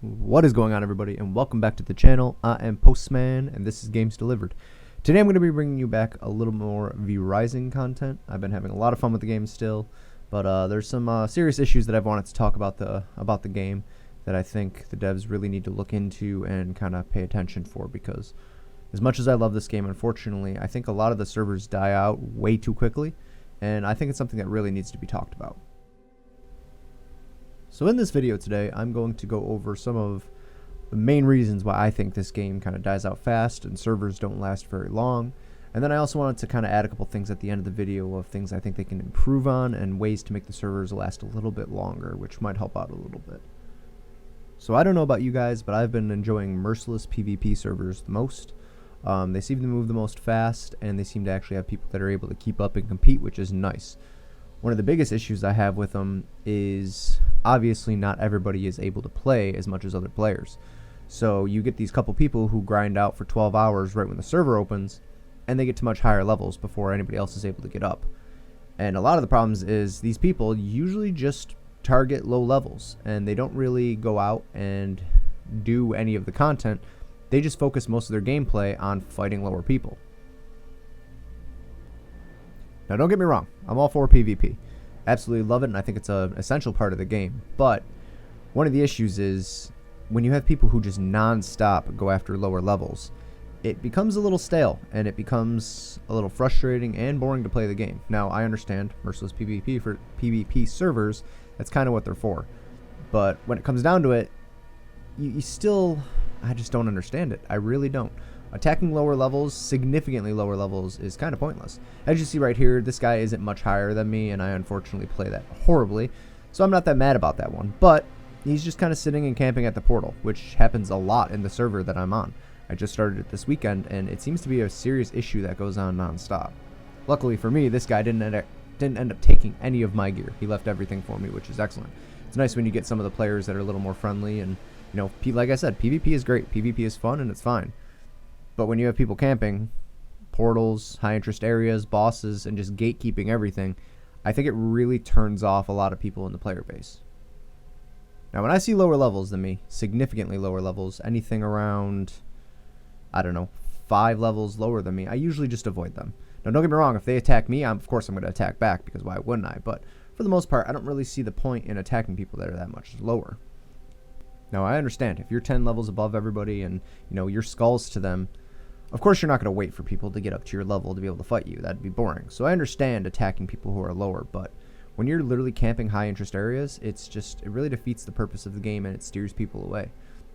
What is going on, everybody, and welcome back to the channel. I am Postman, and this is Games Delivered. Today I'm going to be bringing you back a little more V-Rising content. I've been having a lot of fun with the game still, but there's some serious issues that I've wanted to talk about the game that I think the devs really need to look into and kind of pay attention for, because as much as I love this game, unfortunately, I think a lot of the servers die out way too quickly, and I think it's something that really needs to be talked about. So in this video today, I'm going to go over some of the main reasons why I think this game kind of dies out fast and servers don't last very long. And then I also wanted to kind of add a couple things at the end of the video of things I think they can improve on and ways to make the servers last a little bit longer, which might help out a little bit. So I don't know about you guys, but I've been enjoying Merciless PvP servers the most. They seem to move the most fast, and they seem to actually have people that are able to keep up and compete, which is nice. One of the biggest issues I have with them is obviously not everybody is able to play as much as other players. So you get these couple people who grind out for 12 hours right when the server opens, and they get to much higher levels before anybody else is able to get up. And a lot of the problems is these people usually just target low levels, and they don't really go out and do any of the content. They just focus most of their gameplay on fighting lower people. Now, don't get me wrong, I'm all for PvP. Absolutely love it, and I think it's an essential part of the game. But one of the issues is when you have people who just non-stop go after lower levels, it becomes a little stale, and it becomes a little frustrating and boring to play the game. Now, I understand Merciless PvP for PvP servers, that's kind of what they're for. But when it comes down to it, you still, I just don't understand it. I really don't. Attacking lower levels, significantly lower levels, is kind of pointless. As you see right here, this guy isn't much higher than me, and I unfortunately play that horribly, so I'm not that mad about that one. But he's just kind of sitting and camping at the portal, which happens a lot in the server that I'm on. I just started it this weekend, and it seems to be a serious issue that goes on non-stop. Luckily for me, this guy didn't end up taking any of my gear. He left everything for me, which is excellent. It's nice when you get some of the players that are a little more friendly, and you know, like I said, PvP is great. PvP is fun, and it's fine. But when you have people camping, portals, high interest areas, bosses, and just gatekeeping everything, I think it really turns off a lot of people in the player base. Now, when I see lower levels than me, significantly lower levels, anything around, I don't know, 5 levels lower than me, I usually just avoid them. Now, don't get me wrong, if they attack me, of course I'm going to attack back, because why wouldn't I? But for the most part, I don't really see the point in attacking people that are that much lower. Now, I understand, if you're 10 levels above everybody and, you know, your skulls to them, of course, you're not going to wait for people to get up to your level to be able to fight you. That'd be boring. So I understand attacking people who are lower, but when you're literally camping high interest areas, it really defeats the purpose of the game, and it steers people away.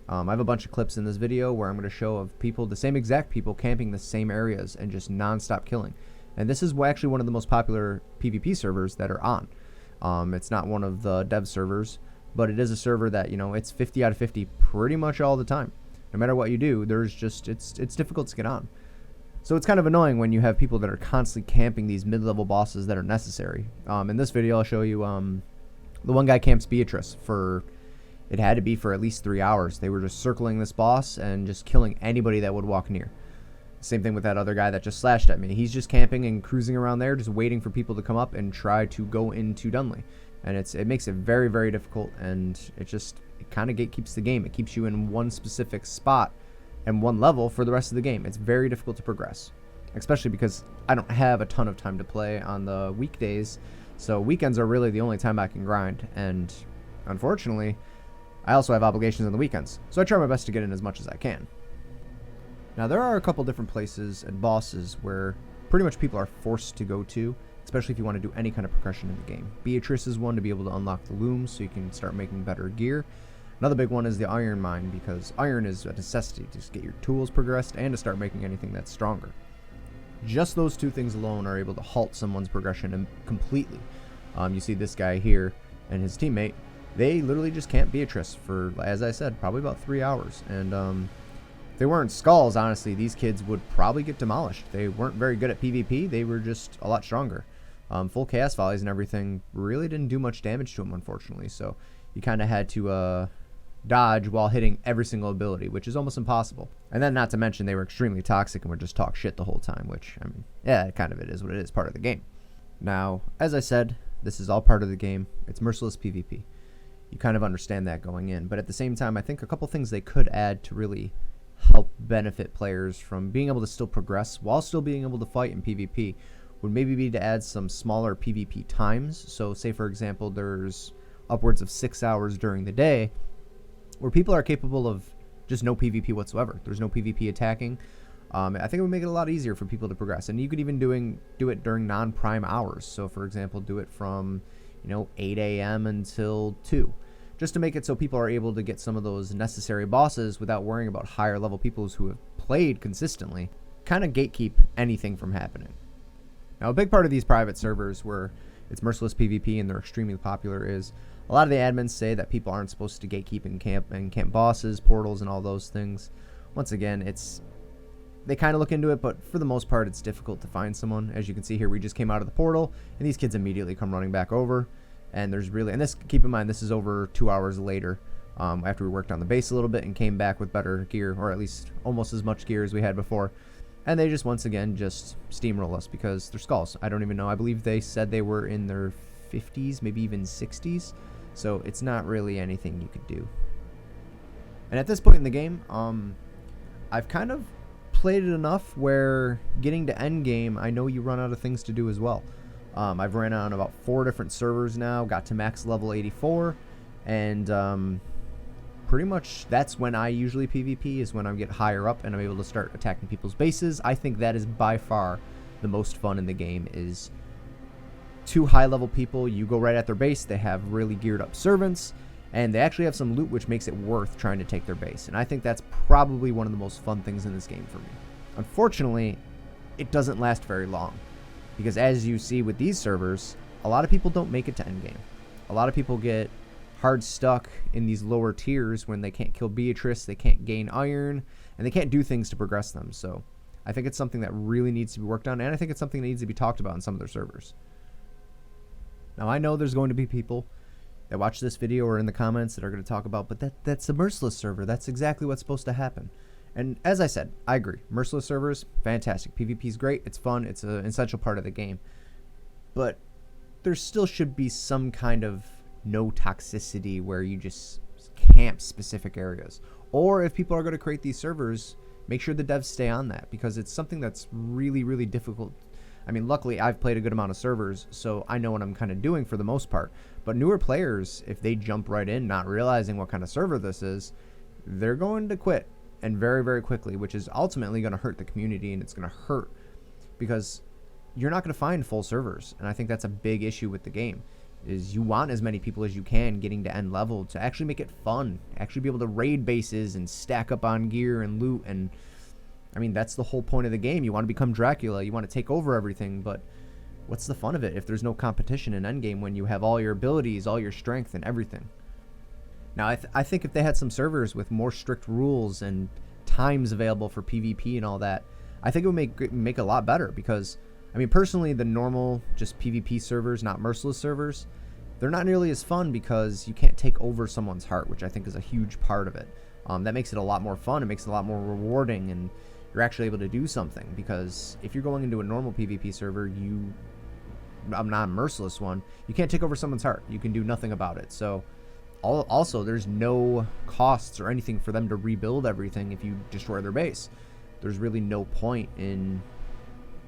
I have a bunch of clips in this video where I'm going to show of people, the same exact people, camping the same areas and just non-stop killing. And this is actually one of the most popular PvP servers that are on. It's not one of the dev servers, but it is a server that, you know, it's 50 out of 50 pretty much all the time. No matter what you do, there's just, it's difficult to get on. So it's kind of annoying when you have people that are constantly camping these mid-level bosses that are necessary. In this video, I'll show you the one guy camps Beatrice for, it had to be for at least 3 hours. They were just circling this boss and just killing anybody that would walk near. Same thing with that other guy that just slashed at me. He's just camping and cruising around there, just waiting for people to come up and try to go into Dunley. And it makes it very, very difficult, and it kind of gatekeeps the game. It keeps you in one specific spot and one level for the rest of the game. It's very difficult to progress, especially because I don't have a ton of time to play on the weekdays, so weekends are really the only time I can grind, and unfortunately, I also have obligations on the weekends, so I try my best to get in as much as I can. Now, there are a couple different places and bosses where pretty much people are forced to go to, especially if you want to do any kind of progression in the game. Beatrice is one to be able to unlock the looms so you can start making better gear. Another big one is the iron mine, because iron is a necessity to just get your tools progressed and to start making anything that's stronger. Just those two things alone are able to halt someone's progression completely. You see this guy here and his teammate, they literally just camp Beatrice for, as I said, probably about 3 hours. And if they weren't skulls, honestly, these kids would probably get demolished. They weren't very good at PvP, they were just a lot stronger. Full chaos volleys and everything really didn't do much damage to them, unfortunately, so you kind of had to dodge while hitting every single ability, which is almost impossible. And then, not to mention, they were extremely toxic and would just talk shit the whole time, which, I mean, yeah, it is what it is, part of the game. Now, as I said, this is all part of the game. It's Merciless PvP. you kind of understand that going in. But at the same time, I think a couple things they could add to really help benefit players from being able to still progress while still being able to fight in PvP would maybe be to add some smaller PvP times. So say, for example, there's upwards of 6 hours during the day where people are capable of just no PvP whatsoever. There's no PvP attacking. I think it would make it a lot easier for people to progress. And you could even do it during non-prime hours. So, for example, do it from 8 a.m. until 2. Just to make it so people are able to get some of those necessary bosses without worrying about higher level people who have played consistently. Kind of gatekeep anything from happening. Now, a big part of these private servers where it's Merciless PvP and they're extremely popular is a lot of the admins say that people aren't supposed to gatekeep in camp bosses, portals, and all those things. Once again, they kind of look into it, but for the most part, it's difficult to find someone. As you can see here, we just came out of the portal, and these kids immediately come running back over. And keep in mind, this is over 2 hours later, after we worked on the base a little bit and came back with better gear, or at least almost as much gear as we had before. And they just, once again, just steamroll us because they're skulls. I don't even know. I believe they said they were in their 50s, maybe even 60s. So it's not really anything you could do. And at this point in the game, I've kind of played it enough where getting to end game, I know you run out of things to do as well. I've ran on about 4 different servers now, got to max level 84, and pretty much that's when I usually PvP, is when I get higher up and I'm able to start attacking people's bases. I think that is by far the most fun in the game, is 2 high level people, you go right at their base, they have really geared up servants, and they actually have some loot which makes it worth trying to take their base. And I think that's probably one of the most fun things in this game for me. Unfortunately, it doesn't last very long, because as you see with these servers, a lot of people don't make it to endgame. A lot of people get hard stuck in these lower tiers when they can't kill Beatrice, they can't gain iron, and they can't do things to progress them. So I think it's something that really needs to be worked on, and I think it's something that needs to be talked about in some of their servers. Now, I know there's going to be people that watch this video or in the comments that are going to talk about, but that's a Merciless server. That's exactly what's supposed to happen. And as I said, I agree. Merciless servers, fantastic. PvP is great. It's fun. It's an essential part of the game. But there still should be some kind of no toxicity where you just camp specific areas. Or if people are going to create these servers, make sure the devs stay on that, because it's something that's really, really difficult. I mean, luckily, I've played a good amount of servers, so I know what I'm kind of doing for the most part. But newer players, if they jump right in, not realizing what kind of server this is, they're going to quit, and very, very quickly, which is ultimately going to hurt the community, and it's going to hurt because you're not going to find full servers. And I think that's a big issue with the game, is you want as many people as you can getting to end level to actually make it fun, actually be able to raid bases and stack up on gear and loot. And I mean, that's the whole point of the game. You want to become Dracula, you want to take over everything, but what's the fun of it if there's no competition in endgame when you have all your abilities, all your strength, and everything? Now, I think if they had some servers with more strict rules and times available for PvP and all that, I think it would make a lot better, because, I mean, personally, the normal just PvP servers, not Merciless servers, they're not nearly as fun because you can't take over someone's heart, which I think is a huge part of it. That makes it a lot more fun. It makes it a lot more rewarding, and you're actually able to do something, because if you're going into a normal PvP server, I'm not a Merciless one, you can't take over someone's heart. You can do nothing about it. So also, there's no costs or anything for them to rebuild everything if you destroy their base. There's really no point in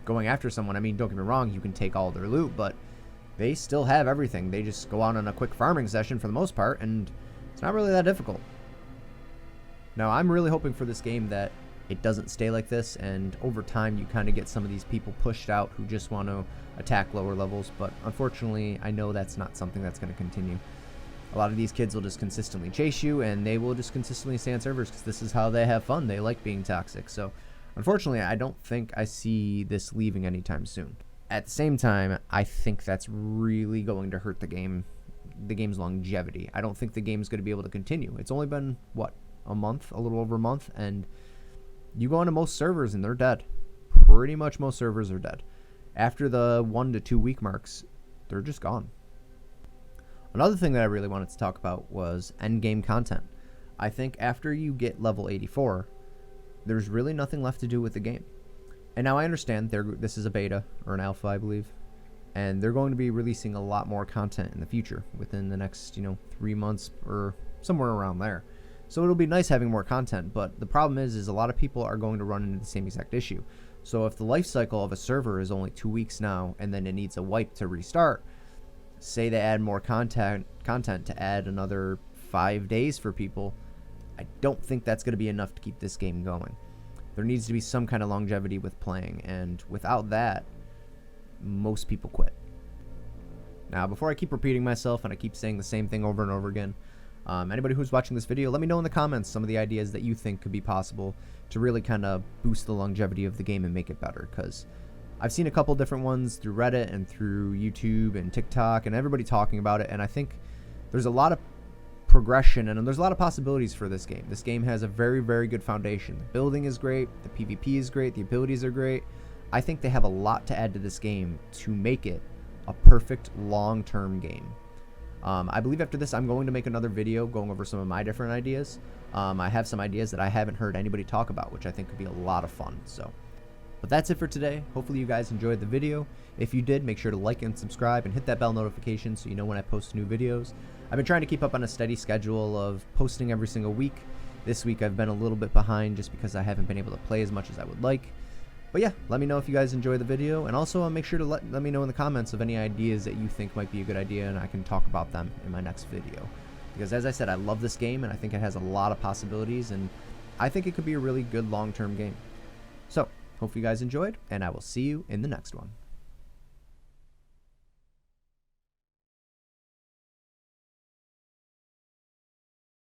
going after someone. I mean, don't get me wrong, you can take all their loot, but they still have everything. They just go out on a quick farming session for the most part, and it's not really that difficult. Now, I'm really hoping for this game that it doesn't stay like this, and over time you kind of get some of these people pushed out who just want to attack lower levels, but unfortunately I know that's not something that's going to continue. A lot of these kids will just consistently chase you, and they will just consistently stay on servers because this is how they have fun. They like being toxic. So unfortunately, I don't think I see this leaving anytime soon. At the same time, I think that's really going to hurt the game's longevity. I don't think the game's going to be able to continue. It's only been, what, a month, a little over a month, and you go onto most servers and they're dead. Pretty much most servers are dead. After the 1 to 2 week marks, they're just gone. Another thing that I really wanted to talk about was endgame content. I think after you get level 84, there's really nothing left to do with the game. And now I understand this is a beta, or an alpha, I believe. and they're going to be releasing a lot more content in the future within the next 3 months or somewhere around there. So it'll be nice having more content, but the problem is a lot of people are going to run into the same exact issue. So if the life cycle of a server is only 2 weeks now and then it needs a wipe to restart, say they add more content to add another 5 days for people, I don't think that's going to be enough to keep this game going. There needs to be some kind of longevity with playing, and without that, most people quit. Now, before I keep repeating myself and I keep saying the same thing over and over again, anybody who's watching this video, let me know in the comments some of the ideas that you think could be possible to really kind of boost the longevity of the game and make it better, because I've seen a couple different ones through Reddit and through YouTube and TikTok and everybody talking about it, and I think there's a lot of progression and there's a lot of possibilities for this game. This game has a very, very good foundation. The building is great, the PvP is great, the abilities are great. I think they have a lot to add to this game to make it a perfect long-term game. I believe after this I'm going to make another video going over some of my different ideas. I have some ideas that I haven't heard anybody talk about, which I think could be a lot of fun. But that's it for today. Hopefully you guys enjoyed the video. If you did, make sure to like and subscribe and hit that bell notification so you know when I post new videos. I've been trying to keep up on a steady schedule of posting every single week. This week I've been a little bit behind just because I haven't been able to play as much as I would like. But yeah, let me know if you guys enjoyed the video, and also make sure to let me know in the comments of any ideas that you think might be a good idea, and I can talk about them in my next video. Because as I said, I love this game, and I think it has a lot of possibilities, and I think it could be a really good long-term game. So, hope you guys enjoyed, and I will see you in the next one.